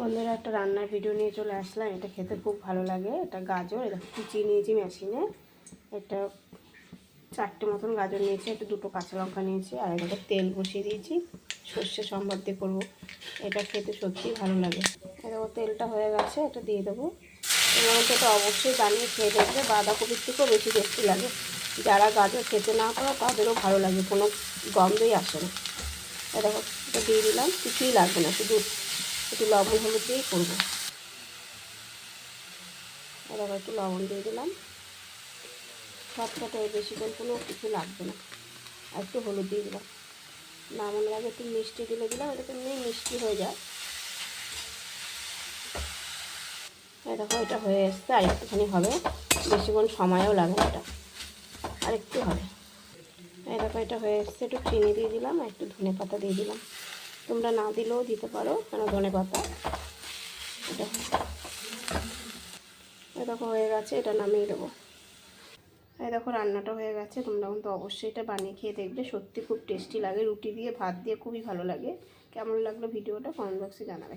বন্ধুরা একটা রান্নার ভিডিও নিয়ে চলে আসলাম। এটা খেতে খুব ভালো লাগে। এটা গাজর, এটা কুচিয়ে নিয়েছি মেশিনে। এটা 4টে মতন গাজর নিয়েছি, একটু 2টো কাঁচা লঙ্কা নিয়েছি, আর এটাকে তেল বসিয়ে দিয়েছি। সর্ষে সম্বার দিয়ে করবো। এটা খেতে সত্যিই ভালো লাগে। এরকম তেলটা হয়ে গেছে, এটা দিয়ে দেবো। তোমার মধ্যে এটা অবশ্যই বানিয়ে খেয়ে দেখবে, বাঁধাকপির থেকেও বেশি টেস্টি লাগে। যারা গাজর খেতে না পারো তাদেরও ভালো লাগে, কোনো গন্ধই আসে না। এটা দিয়ে দিলাম, কিছুই লাগবে না, শুধু একটু লবণ হলুদ দিয়েই করবো। এবার একটু লবণ দিয়ে দিলাম, সবকটাই বেশি করে কোনো কিছু লাগবে না। আর একটু হলুদ দিয়ে দিলাম, নামানোর আগে একটু মিষ্টি দিলাম, এটা তো এমনি মিষ্টি হয়ে যায়। দেখো এটা হয়ে এসছে, আর একটুখানি হবে, বেশিক্ষণ সময়ও লাগে না, এটা আর একটু হবে। দেখো এটা হয়ে এসছে, একটু চিনি দিয়ে দিলাম, আর একটু ধনে পাতা দিয়ে দিলাম। তোমরা না দিলেও দিতে পারো, কেন ধনে পাতা। এটা দেখো হয়ে গেছে, এটা নামিয়ে দেবো। এই দেখো রান্নাটা হয়ে গেছে। তোমরা কিন্তু অবশ্যই এটা বানিয়ে খেয়ে দেখবে, সত্যি খুব টেস্টি লাগে। রুটি দিয়ে, ভাত দিয়ে খুবই ভালো লাগে। কেমন লাগলো ভিডিওটা কমেন্ট বক্সে জানাবে।